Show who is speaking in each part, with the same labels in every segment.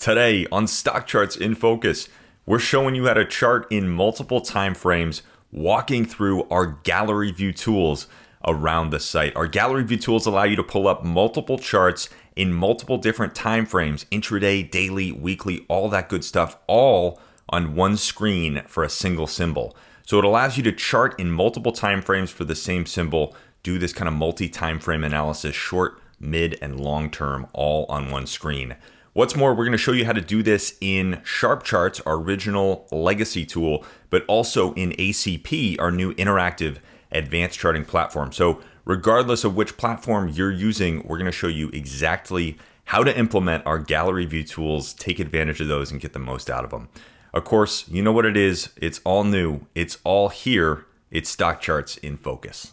Speaker 1: Today on Stock Charts in Focus, we're showing you how to chart in multiple time frames, walking through our gallery view tools around the site. Our gallery view tools allow you to pull up multiple charts in multiple different time frames, intraday, daily, weekly, all that good stuff, all on one screen for a single symbol. So it allows you to chart in multiple time frames for the same symbol, do this kind of multi-time frame analysis, short, mid, and long term, all on one screen. What's more, we're going to show you how to do this in SharpCharts, our original legacy tool, but also in ACP, our new interactive advanced charting platform. So regardless of which platform you're using, we're going to show you exactly how to implement our gallery view tools, take advantage of those, and get the most out of them. Of course, you know what it is. It's all new. It's all here. It's Stock Charts in Focus.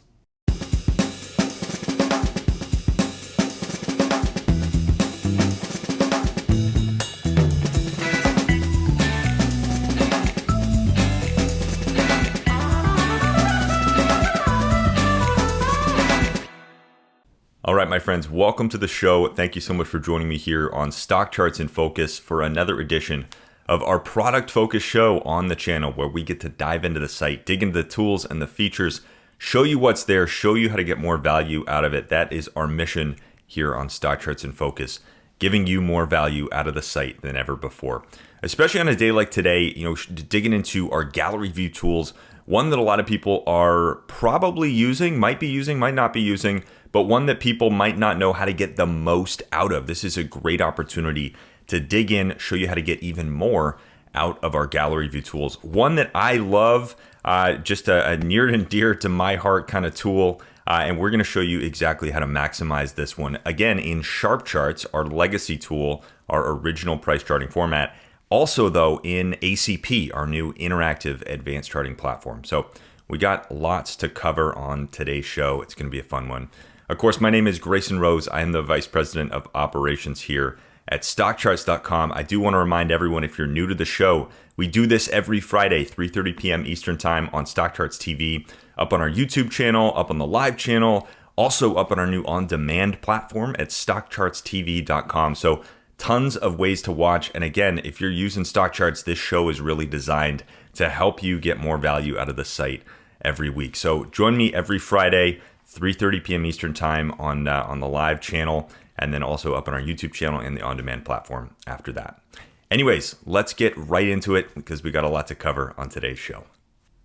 Speaker 1: All right, my friends, welcome to the show. Thank you so much for joining me here on Stock Charts in Focus for another edition of our product focus show on the channel, where we get to dive into the site, dig into the tools and the features, show you what's there, show you how to get more value out of it. That is our mission here on Stock Charts in Focus, giving you more value out of the site than ever before. Especially on a day like today, digging into our gallery view tools, one that a lot of people are probably using, might be using, might not be using, but one that people might not know how to get the most out of. This is a great opportunity to dig in, show you how to get even more out of our gallery view tools. One that I love, just a near and dear to my heart kind of tool, and we're going to show you exactly how to maximize this one. Again, in SharpCharts, our legacy tool, our original price charting format. Also, though, in ACP, our new interactive advanced charting platform. So we got lots to cover on today's show. It's going to be a fun one. Of course, my name is Grayson Roze. I am the Vice President of Operations here at StockCharts.com. I do want to remind everyone, if you're new to the show, we do this every Friday, 3:30 p.m. Eastern Time on StockCharts TV, up on our YouTube channel, up on the live channel, also up on our new on-demand platform at StockChartsTV.com. So tons of ways to watch. And again, if you're using StockCharts, this show is really designed to help you get more value out of the site every week. So join me every Friday, 3:30 p.m. Eastern Time on the live channel, and then also up on our YouTube channel and the on-demand platform after that. Anyways, let's get right into it because we got a lot to cover on today's show.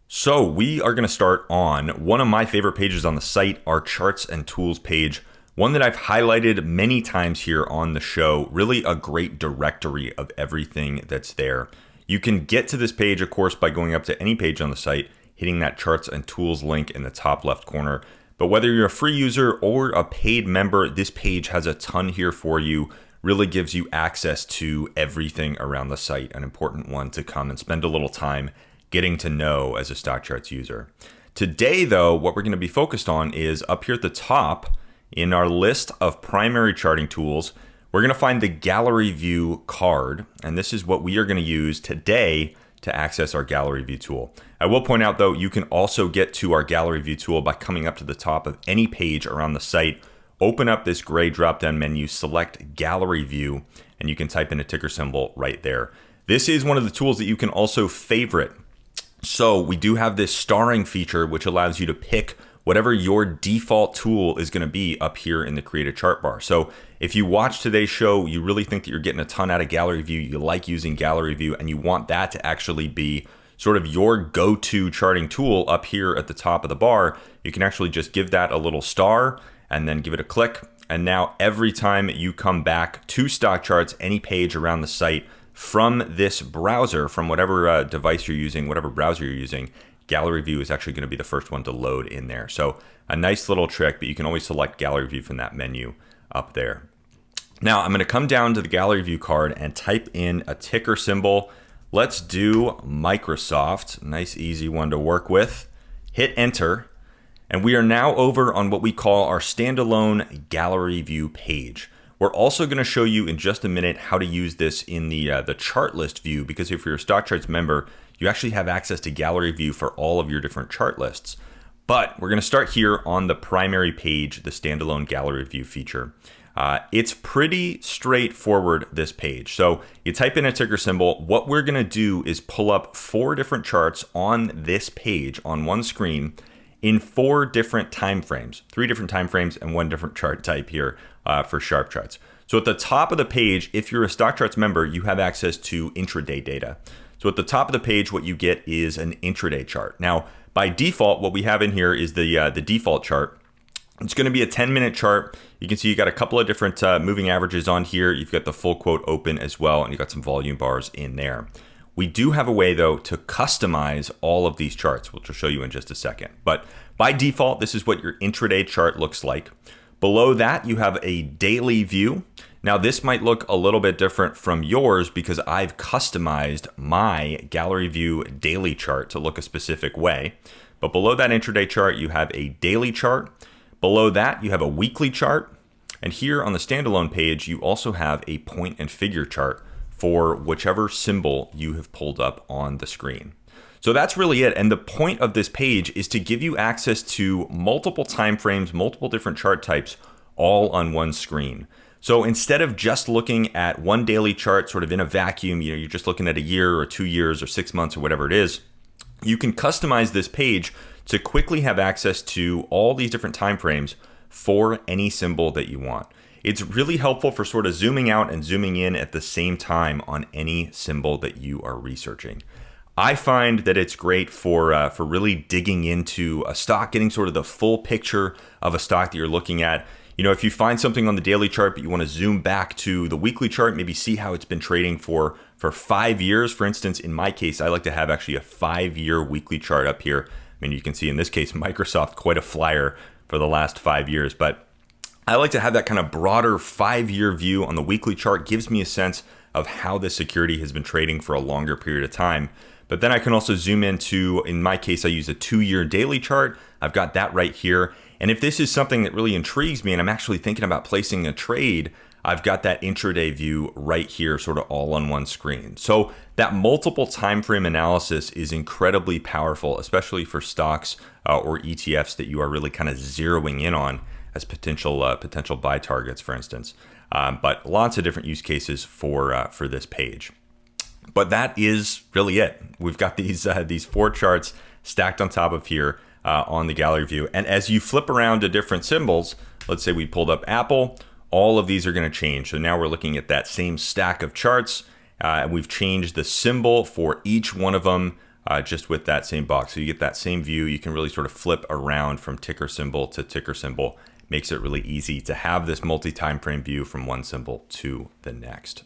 Speaker 1: So we are going to start on one of my favorite pages on the site, our Charts and Tools page, one that I've highlighted many times here on the show, really a great directory of everything that's there. You can get to this page, of course, by going up to any page on the site, hitting that Charts and Tools link in the top left corner. But whether you're a free user or a paid member, this page has a ton here for you, really gives you access to everything around the site, an important one to come and spend a little time getting to know as a Stock Charts user. Today, though, what we're going to be focused on is up here at the top in our list of primary charting tools, we're going to find the gallery view card, and this is what we are going to use today to access our gallery view tool. I will point out, though, you can also get to our gallery view tool by coming up to the top of any page around the site, open up this gray drop-down menu, select gallery view, and you can type in a ticker symbol right there. This is one of the tools that you can also favorite. So we do have this starring feature, which allows you to pick whatever your default tool is going to be up here in the Create a Chart bar. So if you watch today's show, you really think that you're getting a ton out of Gallery View, you like using Gallery View, and you want that to actually be sort of your go-to charting tool up here at the top of the bar, you can actually just give that a little star and then give it a click. And now every time you come back to Stock Charts, any page around the site from this browser, from whatever device you're using, whatever browser you're using, Gallery View is actually going to be the first one to load in there. So a nice little trick, but you can always select Gallery View from that menu up there. Now I'm going to come down to the Gallery View card and type in a ticker symbol. Let's do Microsoft, nice easy one to work with. Hit enter, and we are now over on what we call our standalone Gallery View page. We're also going to show you in just a minute how to use this in the chart list view, because if you're a Stock Charts member, you actually have access to Gallery View for all of your different chart lists. But we're going to start here on the primary page, the standalone gallery view feature. It's pretty straightforward, this page. So you type in a ticker symbol. What we're going to do is pull up 4 different charts on this page on one screen in 4 different time frames, 3 different time frames and 1 different chart type here for SharpCharts. So at the top of the page, if you're a StockCharts member, you have access to intraday data. So at the top of the page, what you get is an intraday chart. Now, by default, what we have in here is the default chart. It's going to be a 10-minute chart. You can see you got a couple of different moving averages on here. You've got the full quote open as well, and you've got some volume bars in there. We do have a way, though, to customize all of these charts, which I'll show you in just a second. But by default, this is what your intraday chart looks like. Below that, you have a daily view. Now, this might look a little bit different from yours because I've customized my gallery view daily chart to look a specific way. But below that intraday chart, you have a daily chart. Below that, you have a weekly chart. And here on the standalone page, you also have a point and figure chart for whichever symbol you have pulled up on the screen. So that's really it. And the point of this page is to give you access to multiple time frames, multiple different chart types, all on one screen. So instead of just looking at one daily chart sort of in a vacuum, you're just looking at a year or 2 years or 6 months or whatever it is, you can customize this page to quickly have access to all these different time frames for any symbol that you want. It's really helpful for sort of zooming out and zooming in at the same time on any symbol that you are researching. I find that it's great for really digging into a stock, getting sort of the full picture of a stock that you're looking at. You know, if you find something on the daily chart, but you want to zoom back to the weekly chart, maybe see how it's been trading for 5 years. For instance, in my case, I like to have actually a 5-year weekly chart up here. I mean, you can see in this case, Microsoft, quite a flyer for the last 5 years. But I like to have that kind of broader 5-year view on the weekly chart. Gives me a sense of how this security has been trading for a longer period of time. But then I can also zoom into, in my case, I use a 2-year daily chart. I've got that right here. And if this is something that really intrigues me and I'm actually thinking about placing a trade, I've got that intraday view right here, sort of all on one screen. So that multiple time frame analysis is incredibly powerful, especially for stocks or ETFs that you are really kind of zeroing in on as potential buy targets, for instance. But lots of different use cases for this page. But that is really it. We've got these 4 charts stacked on top of here on the gallery view. And as you flip around to different symbols, let's say we pulled up Apple, all of these are going to change. So now we're looking at that same stack of charts, and we've changed the symbol for each one of them just with that same box. So you get that same view. You can really sort of flip around from ticker symbol to ticker symbol. Makes it really easy to have this multi-time frame view from one symbol to the next.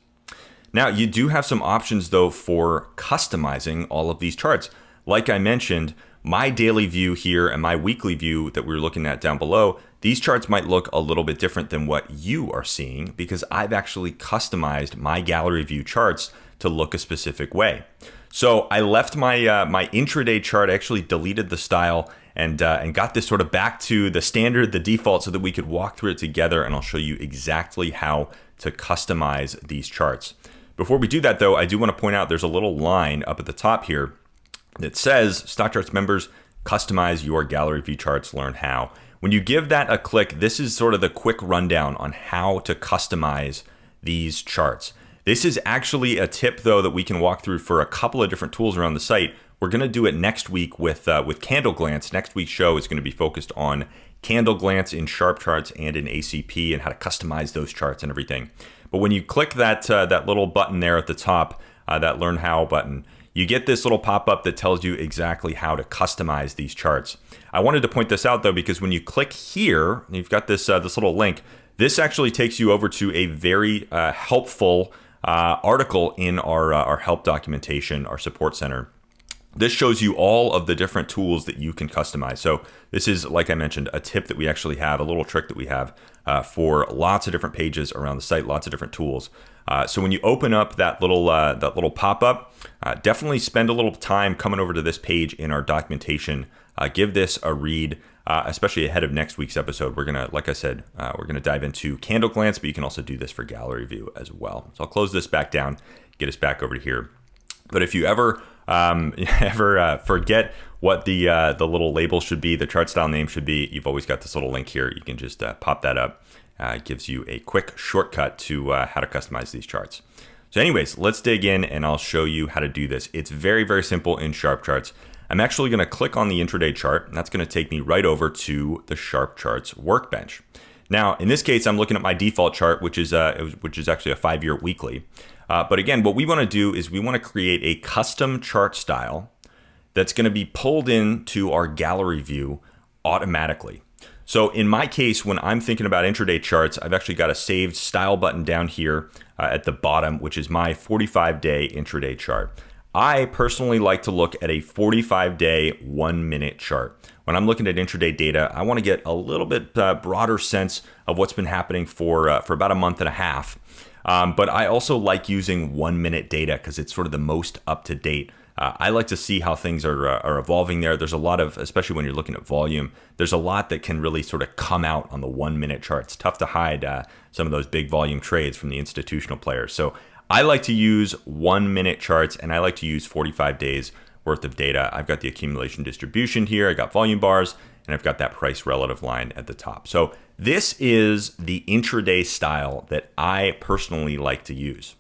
Speaker 1: Now, you do have some options, though, for customizing all of these charts. Like I mentioned, my daily view here and my weekly view that we're looking at down below, these charts might look a little bit different than what you are seeing because I've actually customized my gallery view charts to look a specific way. So I left my my intraday chart. I actually deleted the style and got this sort of back to the standard, the default, so that we could walk through it together, and I'll show you exactly how to customize these charts. Before we do that, though, I do want to point out there's a little line up at the top here that says StockCharts members customize your gallery view charts, learn how. When you give that a click, this is sort of the quick rundown on how to customize these charts. This is actually a tip, though, that we can walk through for a couple of different tools around the site. We're going to do it next week with Candle Glance. Next week's show is going to be focused on Candle Glance in SharpCharts and in ACP and how to customize those charts and everything. But when you click that little button there at the top, that Learn How button, you get this little pop-up that tells you exactly how to customize these charts. I wanted to point this out, though, because when you click here, you've got this little link. This actually takes you over to a very helpful article in our help documentation, our support center. This shows you all of the different tools that you can customize. So this is, like I mentioned, a tip that we actually have, a little trick that we have for lots of different pages around the site, lots of different tools. So when you open up that little pop-up, definitely spend a little time coming over to this page in our documentation. Give this a read, especially ahead of next week's episode. We're gonna, like I said, we're gonna dive into Candle Glance, but you can also do this for Gallery View as well. So I'll close this back down, get us back over to here. But if you ever forget what the little label should be, the chart style name should be, you've always got this little link here. You can just pop that up. It gives you a quick shortcut to how to customize these charts. So anyways, let's dig in and I'll show you how to do this. It's very, very simple in SharpCharts. I'm actually going to click on the intraday chart, and that's going to take me right over to the SharpCharts workbench. Now, in this case, I'm looking at my default chart, which is actually a 5-year weekly. But again, what we want to do is we want to create a custom chart style that's going to be pulled into our gallery view automatically. So in my case, when I'm thinking about intraday charts, I've actually got a saved style button down here at the bottom, which is my 45-day intraday chart. I personally like to look at a 45-day 1-minute chart. When I'm looking at intraday data, I want to get a little bit broader sense of what's been happening for about a month and a half. But I also like using 1-minute data because it's sort of the most up-to-date. I like to see how things are evolving there. There's a lot of, especially when you're looking at volume, there's a lot that can really sort of come out on the 1-minute chart. It's tough to hide some of those big volume trades from the institutional players. So I like to use 1-minute charts, and I like to use 45 days worth of data. I've got the accumulation distribution here. I got volume bars, and I've got that price relative line at the top. So this is the intraday style that I personally like to use.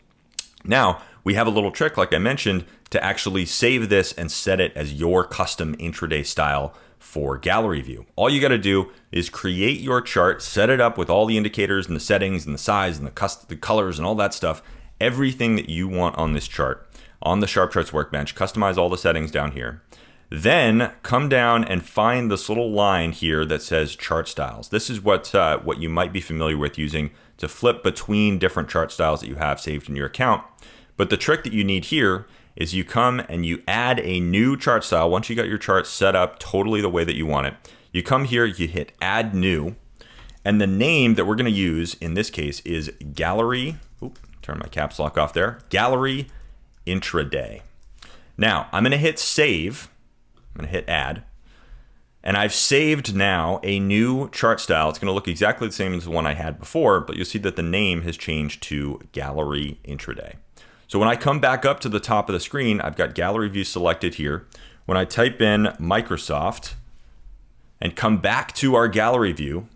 Speaker 1: Now, we have a little trick, like I mentioned, to actually save this and set it as your custom intraday style for gallery view. All you got to do is create your chart, set it up with all the indicators and the settings and the size and the colors and all that stuff, everything that you want on this chart, on the SharpCharts workbench, customize all the settings down here. Then come down and find this little line here that says chart styles. This is what you might be familiar with using to flip between different chart styles that you have saved in your account. But the trick that you need here is you come and you add a new chart style. Once you got your chart set up totally the way that you want it, you come here, you hit add new, and the name that we're going to use in this case is gallery. Turn my caps lock off there. Gallery Intraday. Now I'm going to hit save. I'm going to hit add. And I've saved now a new chart style. It's going to look exactly the same as the one I had before, but you'll see that the name has changed to Gallery Intraday. So when I come back up to the top of the screen, I've got gallery view selected here. When I type in Microsoft and come back to our gallery view,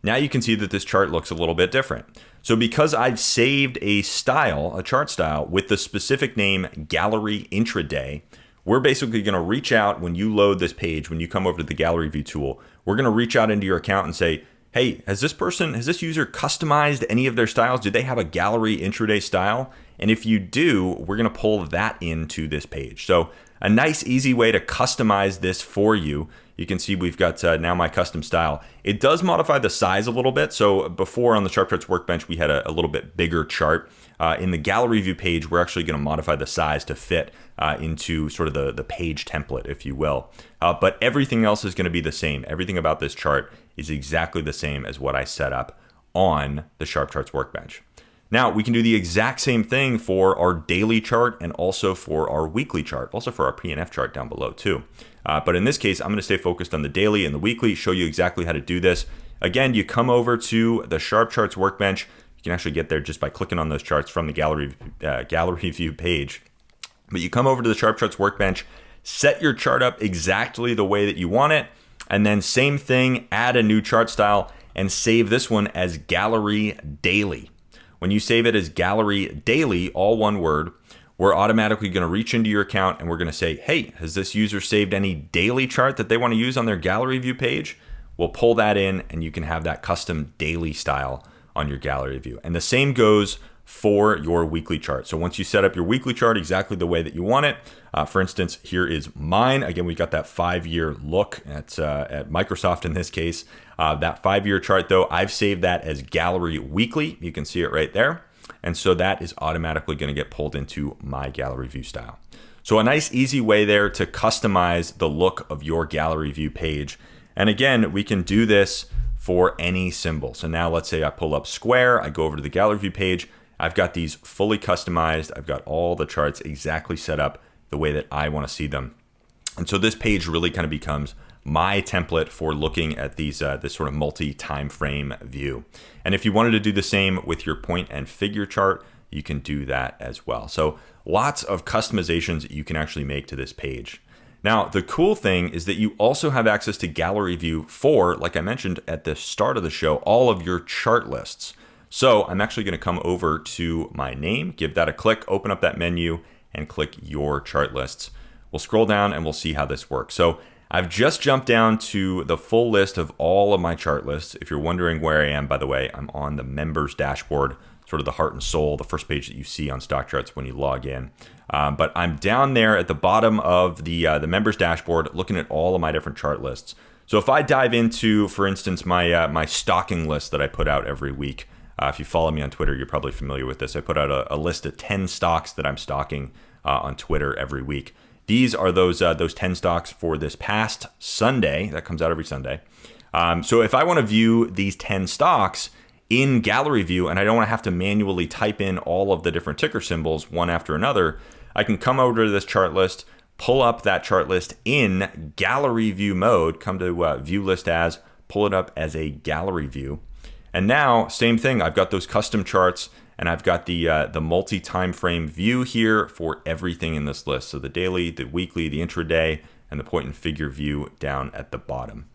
Speaker 1: now you can see that this chart looks a little bit different. So because I've saved a style, a chart style with the specific name Gallery Intraday, we're basically going to reach out when you load this page, when you come over to the gallery view tool, we're going to reach out into your account and say, hey, has this user customized any of their styles? Do they have a gallery intraday style? And if you do, we're going to pull that into this page. So a nice, easy way to customize this for you. You can see we've got now my custom style. It does modify the size a little bit. So before on the SharpCharts workbench, we had a little bit bigger chart. In the gallery view page, we're actually going to modify the size to fit into sort of the page template, if you will. But everything else is going to be the same. Everything about this chart is exactly the same as what I set up on the SharpCharts workbench. Now, we can do the exact same thing for our daily chart and also for our weekly chart, also for our P&F chart down below too. But in this case, I'm going to stay focused on the daily and the weekly, show you exactly how to do this. Again, you come over to the SharpCharts workbench. You can actually get there just by clicking on those charts from the gallery view page. But you come over to the SharpCharts workbench, set your chart up exactly the way that you want it, and then same thing, add a new chart style and save this one as Gallery Daily. When you save it as Gallery Daily, all one word, we're automatically going to reach into your account and we're going to say, hey, has this user saved any daily chart that they want to use on their gallery view page? We'll pull that in and you can have that custom daily style on your gallery view. And the same goes for your weekly chart. So once you set up your weekly chart exactly the way that you want it, for instance, here is mine. Again, we've got that 5-year look at Microsoft in this case. That 5-year chart though, I've saved that as Gallery Weekly. You can see it right there. And so that is automatically going to get pulled into my gallery view style. So a nice easy way there to customize the look of your gallery view page. And again, we can do this for any symbol. So now let's say I pull up Square, I go over to the gallery view page. I've got these fully customized. I've got all the charts exactly set up the way that I want to see them. And so this page really kind of becomes my template for looking at these this sort of multi-time frame view. And if you wanted to do the same with your point and figure chart, you can do that as well. So lots of customizations that you can actually make to this page. Now, the cool thing is that you also have access to gallery view for, like I mentioned at the start of the show, all of your chart lists. So I'm actually going to come over to my name, give that a click, open up that menu, and click your chart lists. We'll scroll down and we'll see how this works. So I've just jumped down to the full list of all of my chart lists. If you're wondering where I am, by the way, I'm on the members dashboard, sort of the heart and soul, the first page that you see on StockCharts when you log in. But I'm down there at the bottom of the members dashboard looking at all of my different chart lists. So if I dive into, for instance, my stocking list that I put out every week, if you follow me on Twitter, you're probably familiar with this. I put out a list of 10 stocks that I'm stocking on Twitter every week. These are those 10 stocks for this past Sunday. That comes out every Sunday. So if I want to view these 10 stocks in gallery view and I don't want to have to manually type in all of the different ticker symbols one after another, I can come over to this chart list, pull up that chart list in gallery view mode, come to view list as, pull it up as a gallery view. And now, same thing, I've got those custom charts and I've got the multi-time frame view here for everything in this list. So the daily, the weekly, the intraday, and the point and figure view down at the bottom.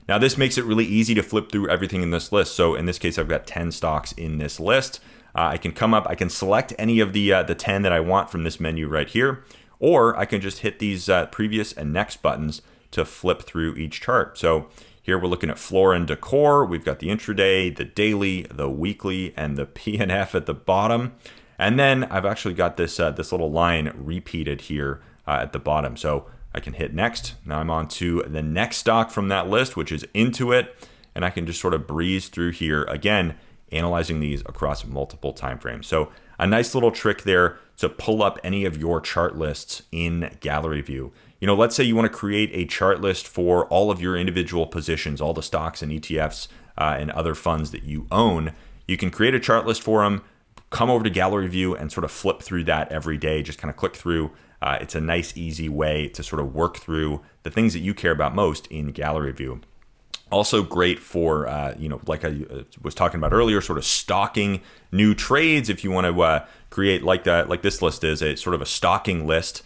Speaker 1: Now this makes it really easy to flip through everything in this list. So in this case, I've got 10 stocks in this list. I can come up, I can select any of the 10 that I want from this menu right here, or I can just hit these previous and next buttons to flip through each chart. So here we're looking at floor and decor. We've got the intraday, the daily, the weekly, and the P&F at the bottom. And then I've actually got this little line repeated here at the bottom. So I can hit next. Now I'm on to the next stock from that list, which is Intuit. And I can just sort of breeze through here again, analyzing these across multiple time frames. So a nice little trick there to pull up any of your chart lists in gallery view. You know, let's say you want to create a chart list for all of your individual positions, all the stocks and ETFs and other funds that you own. You can create a chart list for them, come over to gallery view and sort of flip through that every day, just kind of click through. It's a nice, easy way to sort of work through the things that you care about most in gallery view. Also great for, like I was talking about earlier, sort of stocking new trades. If you want to create like this list is a sort of a stocking list,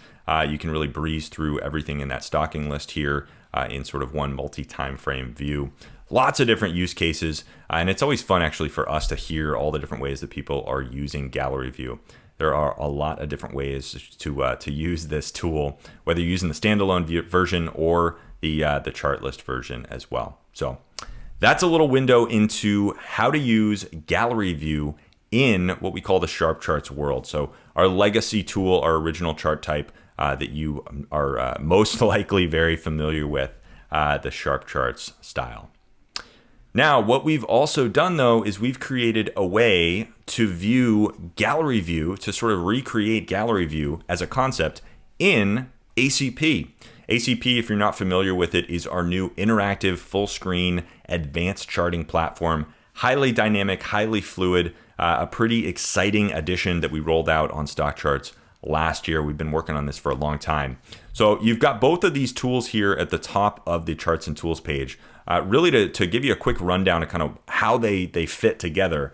Speaker 1: you can really breeze through everything in that stocking list here in sort of one multi-time frame view. Lots of different use cases, and it's always fun actually for us to hear all the different ways that people are using gallery view. There are a lot of different ways to use this tool, whether you're using the standalone version or the chart list version as well. So that's a little window into how to use gallery view in what we call the SharpCharts world. So our legacy tool, our original chart type that you are most likely very familiar with, the SharpCharts style. Now, what we've also done though is we've created a way to view gallery view, to sort of recreate gallery view as a concept in ACP. ACP, if you're not familiar with it, is our new interactive full screen advanced charting platform. Highly dynamic, highly fluid, a pretty exciting addition that we rolled out on StockCharts last year. We've been working on this for a long time. So you've got both of these tools here at the top of the charts and tools page. Really to give you a quick rundown of kind of how they fit together.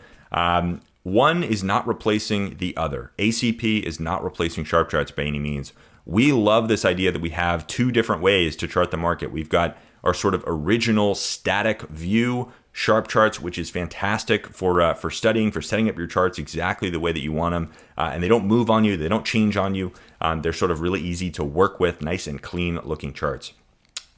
Speaker 1: One is not replacing the other. ACP is not replacing SharpCharts by any means. We love this idea that we have two different ways to chart the market. We've got our sort of original static view SharpCharts, which is fantastic for studying, for setting up your charts exactly the way that you want them. And they don't move on you, they don't change on you. They're sort of really easy to work with, nice and clean looking charts.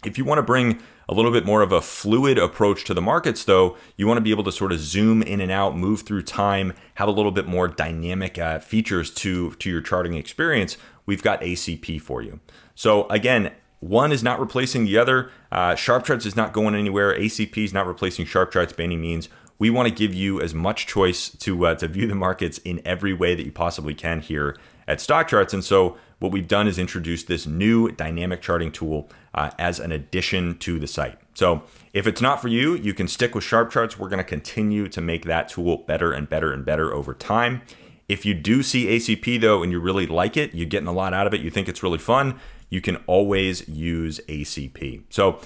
Speaker 1: If you want to bring a little bit more of a fluid approach to the markets, though, you want to be able to sort of zoom in and out, move through time, have a little bit more dynamic features to your charting experience, we've got ACP for you. So again, one is not replacing the other. SharpCharts is not going anywhere. ACP is not replacing SharpCharts by any means. We want to give you as much choice to view the markets in every way that you possibly can here at StockCharts. And so what we've done is introduce this new dynamic charting tool as an addition to the site. So if it's not for you, you can stick with SharpCharts. We're going to continue to make that tool better and better and better over time. If you do see ACP though, and you really like it, you're getting a lot out of it, you think it's really fun, you can always use ACP. So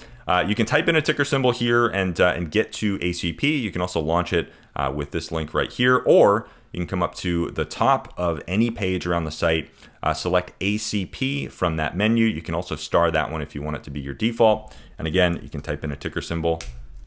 Speaker 1: you can type in a ticker symbol here and get to ACP. You can also launch it with this link right here, or you can come up to the top of any page around the site select ACP from that menu. You can also star that one if you want it to be your default. And again, you can type in a ticker symbol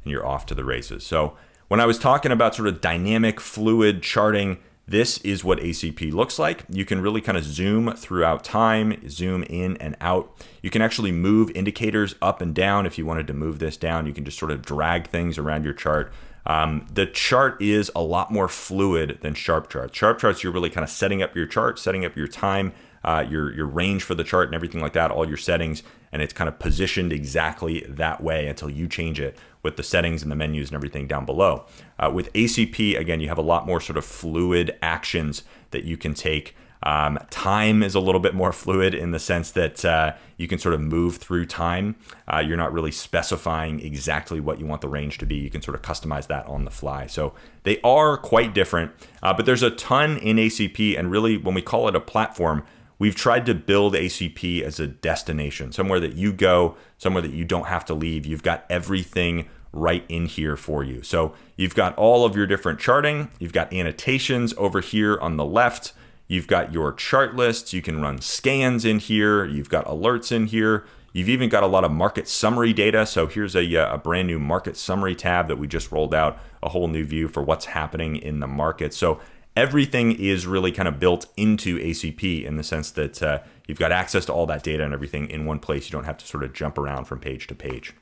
Speaker 1: and you're off to the races. So when I was talking about sort of dynamic fluid charting, this is what ACP looks like. You can really kind of zoom throughout time, zoom in and out. You can actually move indicators up and down. If you wanted to move this down, you can just sort of drag things around your chart. The chart is a lot more fluid than SharpCharts. SharpCharts, you're really kind of setting up your chart, setting up your time, your range for the chart and everything like that, all your settings, and it's kind of positioned exactly that way until you change it with the settings and the menus and everything down below. With ACP, again, you have a lot more sort of fluid actions that you can take. Time is a little bit more fluid in the sense that you can sort of move through time. You're not really specifying exactly what you want the range to be. You can sort of customize that on the fly. So they are quite different, but there's a ton in ACP, and really when we call it a platform, we've tried to build ACP as a destination, somewhere that you go, somewhere that you don't have to leave. You've got everything right in here for you. So you've got all of your different charting. You've got annotations over here on the left. You've got your chart lists. You can run scans in here. You've got alerts in here. You've even got a lot of market summary data. So here's a brand new market summary tab that we just rolled out, a whole new view for what's happening in the market. So everything is really kind of built into ACP in the sense that you've got access to all that data and everything in one place. You don't have to sort of jump around from page to page.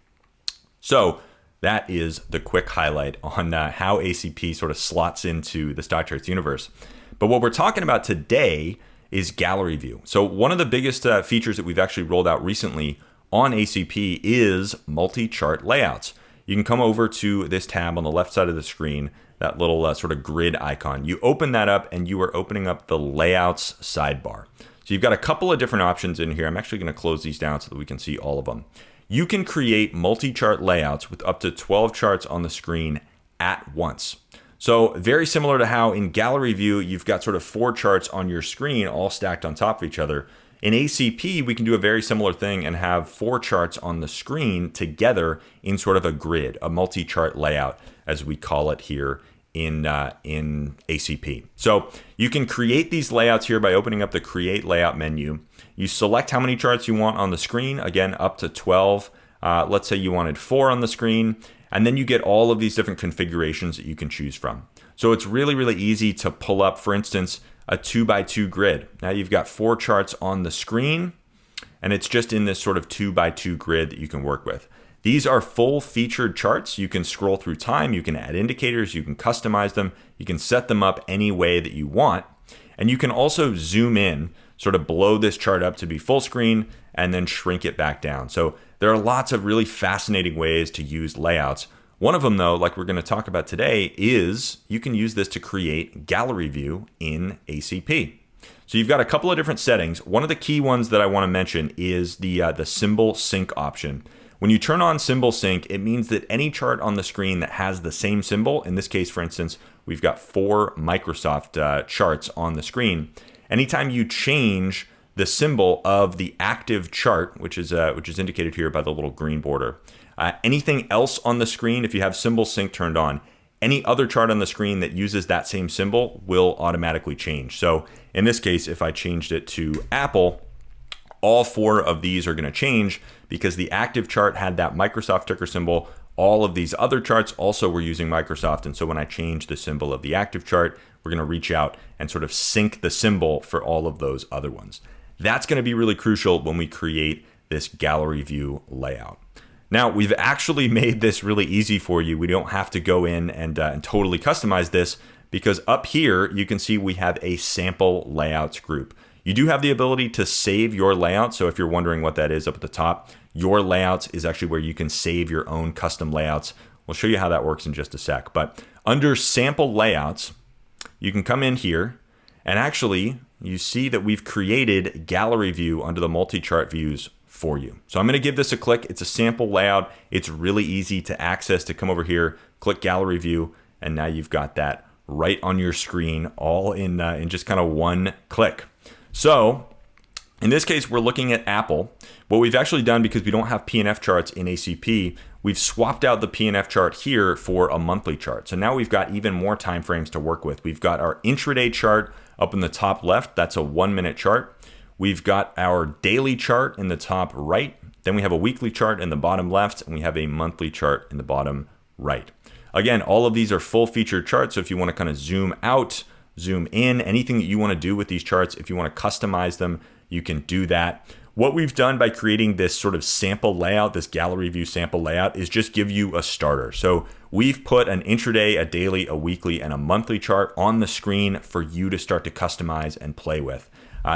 Speaker 1: So that is the quick highlight on how ACP sort of slots into the StockCharts universe. But what we're talking about today is GalleryView. So one of the biggest features that we've actually rolled out recently on ACP is multi-chart layouts. You can come over to this tab on the left side of the screen, that little sort of grid icon. You open that up and you are opening up the layouts sidebar. So you've got a couple of different options in here. I'm actually going to close these down so that we can see all of them. You can create multi-chart layouts with up to 12 charts on the screen at once. So very similar to how in GalleryView, you've got sort of 4 charts on your screen all stacked on top of each other. In ACP, we can do a very similar thing and have 4 charts on the screen together in sort of a grid, a multi-chart layout, as we call it here in ACP. So you can create these layouts here by opening up the Create Layout menu. You select how many charts you want on the screen, again, up to 12. Let's say you wanted 4 on the screen, and then you get all of these different configurations that you can choose from. So it's really, really easy to pull up, for instance, a 2x2 grid. Now you've got 4 charts on the screen, and it's just in this sort of 2x2 grid that you can work with. These are full featured charts. You can scroll through time, you can add indicators, you can customize them, you can set them up any way that you want. And you can also zoom in, sort of blow this chart up to be full screen and then shrink it back down. So there are lots of really fascinating ways to use layouts. One of them though, like we're going to talk about today, is you can use this to create GalleryView in ACP. So you've got a couple of different settings. One of the key ones that I want to mention is the symbol sync option. When you turn on symbol sync, it means that any chart on the screen that has the same symbol, in this case, for instance, we've got 4 Microsoft charts on the screen. Anytime you change the symbol of the active chart, which is indicated here by the little green border, anything else on the screen, if you have symbol sync turned on, any other chart on the screen that uses that same symbol will automatically change. So in this case, if I changed it to Apple, all 4 of these are going to change because the active chart had that Microsoft ticker symbol. All of these other charts also were using Microsoft. And so when I change the symbol of the active chart, we're going to reach out and sort of sync the symbol for all of those other ones. That's going to be really crucial when we create this GalleryView layout. Now, we've actually made this really easy for you. We don't have to go in and totally customize this because up here, you can see we have a sample layouts group. You do have the ability to save your layout. So if you're wondering what that is up at the top, your layouts is actually where you can save your own custom layouts. We'll show you how that works in just a sec. But under sample layouts, you can come in here and actually you see that we've created GalleryView under the multi-chart views for you. So I'm going to give this a click. It's a sample layout. It's really easy to access. To come over here, click GalleryView, and now you've got that right on your screen, all in just kind of one click. So in this case, we're looking at Apple. What we've actually done, because we don't have P&F charts in ACP, we've swapped out the P&F chart here for a monthly chart. So now we've got even more time frames to work with. We've got our intraday chart up in the top left. That's a 1-minute chart. we've got our daily chart in the top right, then we have a weekly chart in the bottom left, and we have a monthly chart in the bottom right. Again, all of these are full featured charts, so if you want to kind of zoom out, zoom in, anything that you want to do with these charts, if you want to customize them, you can do that. What we've done by creating this sort of sample layout, this gallery view sample layout, is just give you a starter. So we've put an intraday, a daily, a weekly, and a monthly chart on the screen for you to start to customize and play with.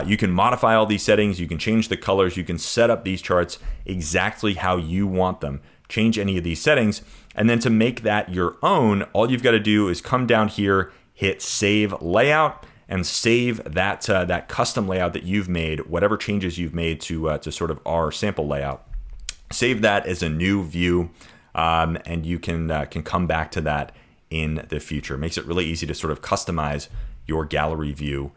Speaker 1: You can modify all these settings, you can change the colors, you can set up these charts exactly how you want them, change any of these settings, and then to make that your own, all you've got to do is come down here, hit Save Layout, and save that that custom layout that you've made, whatever changes you've made to sort of our sample layout. Save that as a new view, and you can come back to that in the future. It makes it really easy to sort of customize your gallery view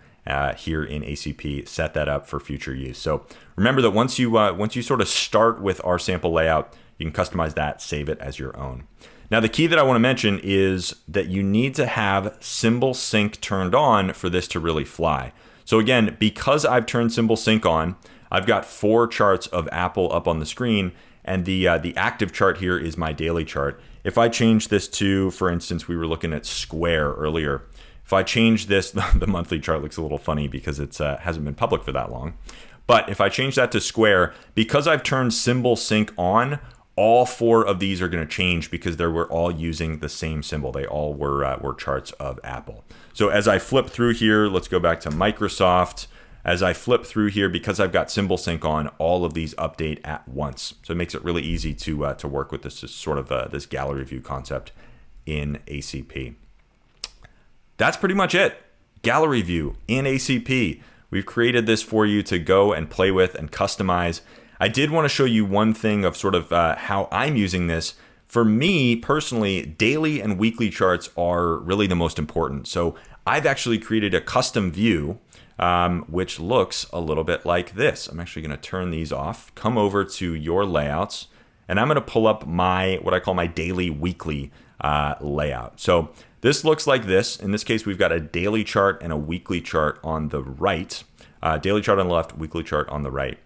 Speaker 1: here in ACP. Set that up for future use. So remember that once you sort of start with our sample layout, you can customize that, save it as your own. Now, the key that I want to mention is that you need to have symbol sync turned on for this to really fly. So again, because I've turned symbol sync on, I've got 4 charts of Apple up on the screen, and the active chart here is my daily chart. If I change this to, for instance, we were looking at Square earlier. If I change this, the monthly chart looks a little funny because it hasn't been public for that long. But if I change that to Square, because I've turned symbol sync on, all 4 of these are going to change because they were all using the same symbol. They all were charts of Apple. So as I flip through here, let's go back to Microsoft. As I flip through here, because I've got symbol sync on, all of these update at once. So it makes it really easy to work with this sort of this gallery view concept in ACP. That's pretty much it. Gallery view in ACP. We've created this for you to go and play with and customize. I did want to show you one thing of sort of how I'm using this. For me personally, daily and weekly charts are really the most important. So I've actually created a custom view, which looks a little bit like this. I'm actually going to turn these off, come over to your layouts, and I'm going to pull up what I call my daily weekly layout. So this looks like this. In this case, we've got a daily chart and a weekly chart on the right. Daily chart on the left, weekly chart on the right.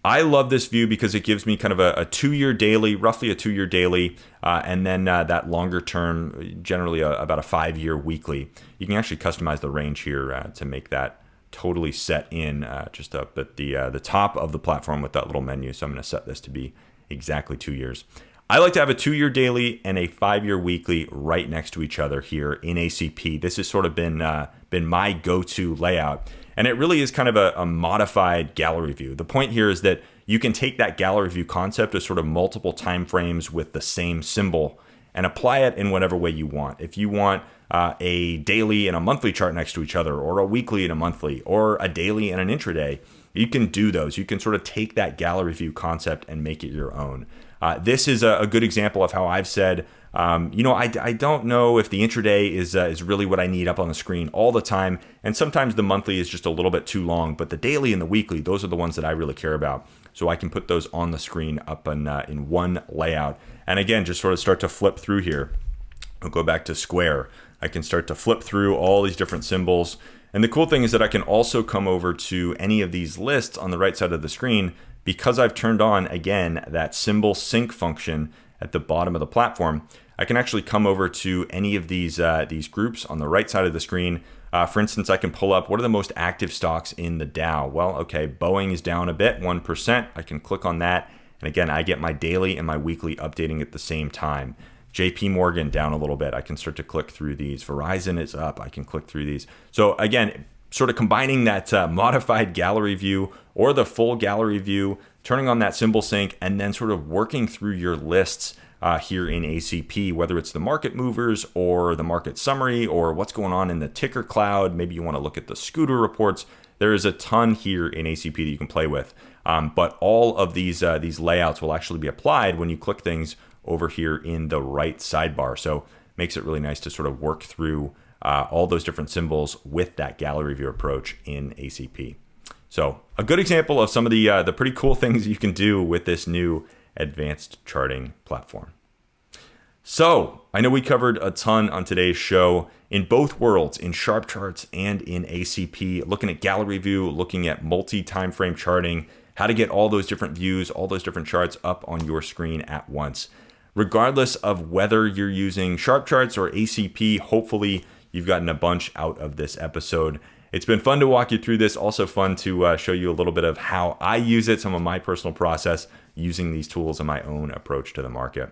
Speaker 1: I love this view because it gives me kind of a 2-year daily, roughly a 2-year daily, and then that longer term, generally about a 5-year weekly. You can actually customize the range here to make that totally set in just up at the top of the platform with that little menu. So I'm going to set this to be exactly 2 years. I like to have a 2-year daily and a 5-year weekly right next to each other here in ACP. This has sort of been my go-to layout. And it really is kind of a modified gallery view. The point here is that you can take that gallery view concept of sort of multiple time frames with the same symbol and apply it in whatever way you want. If you want a daily and a monthly chart next to each other, or a weekly and a monthly, or a daily and an intraday, you can do those. You can sort of take that gallery view concept and make it your own. This is a good example of how I've said, I don't know if the intraday is really what I need up on the screen all the time. And sometimes the monthly is just a little bit too long, but the daily and the weekly, those are the ones that I really care about. So I can put those on the screen up in one layout. And again, just sort of start to flip through here. I'll go back to Square. I can start to flip through all these different symbols. And the cool thing is that I can also come over to any of these lists on the right side of the screen because I've turned on, again, that symbol sync function at the bottom of the platform. I can actually come over to any of these groups on the right side of the screen. For instance, I can pull up what are the most active stocks in the Dow. Well, okay, Boeing is down a bit, 1%. I can click on that. And again, I get my daily and my weekly updating at the same time. JP Morgan down a little bit. I can start to click through these. Verizon is up. I can click through these. So again, sort of combining that modified gallery view or the full gallery view, turning on that symbol sync, and then sort of working through your lists here in ACP, whether it's the market movers or the market summary or what's going on in the ticker cloud. Maybe you want to look at the scooter reports. There is a ton here in ACP that you can play with. But all of these layouts will actually be applied when you click things over here in the right sidebar. So makes it really nice to sort of work through all those different symbols with that gallery view approach in ACP. So a good example of some of the pretty cool things you can do with this new advanced charting platform. So, I know we covered a ton on today's show in both worlds, in SharpCharts and in ACP, looking at GalleryView, looking at multi-time frame charting, how to get all those different views, all those different charts up on your screen at once. Regardless of whether you're using SharpCharts or ACP, hopefully you've gotten a bunch out of this episode. It's been fun to walk you through this, also fun to show you a little bit of how I use it, some of my personal process using these tools and my own approach to the market.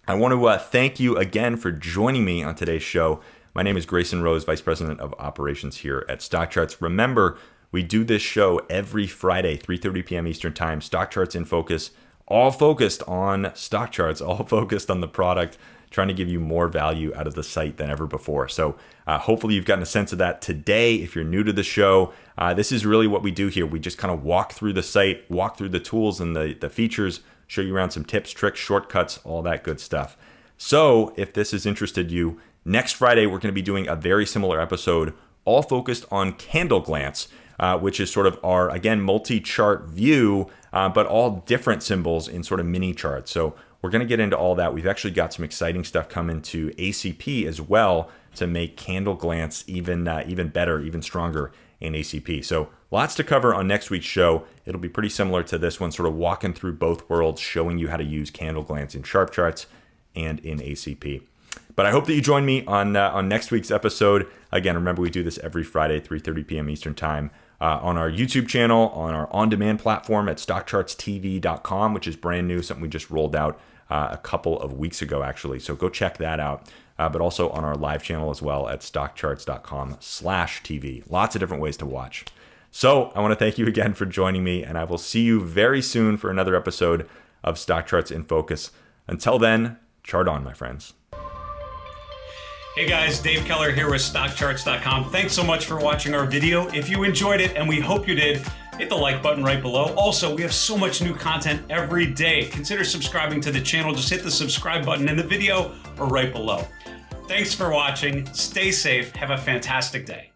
Speaker 1: I want to thank you again for joining me on today's show. My name is Grayson Roze, Vice President of Operations here at StockCharts. Remember, we do this show every Friday, 3:30 p.m. Eastern Time. StockCharts in Focus, all focused on StockCharts, all focused on the product, trying to give you more value out of the site than ever before. So hopefully you've gotten a sense of that today. If you're new to the show, this is really what we do here. We just kind of walk through the site, walk through the tools and the features, show you around some tips, tricks, shortcuts, all that good stuff. So if this has interested you, next Friday, we're going to be doing a very similar episode, all focused on candle glance, which is sort of our, again, multi-chart view, but all different symbols in sort of mini charts. So we're going to get into all that. We've actually got some exciting stuff coming to ACP as well to make candle glance even better, even stronger in ACP. So lots to cover on next week's show. It'll be pretty similar to this one, sort of walking through both worlds, showing you how to use candle glance in SharpCharts and in ACP. But I hope that you join me on next week's episode. Again, remember we do this every Friday, 3:30 p.m. Eastern Time, on our YouTube channel, on our on-demand platform at StockChartsTV.com, which is brand new, something we just rolled out a couple of weeks ago, actually. So go check that out. But also on our live channel as well at StockCharts.com/TV. Lots of different ways to watch. So I want to thank you again for joining me, and I will see you very soon for another episode of StockCharts in Focus. Until then, chart on, my friends.
Speaker 2: Hey guys, Dave Keller here with StockCharts.com. Thanks so much for watching our video. If you enjoyed it, and we hope you did, hit the like button right below. Also, we have so much new content every day. Consider subscribing to the channel. Just hit the subscribe button in the video or right below. Thanks for watching. Stay safe. Have a fantastic day.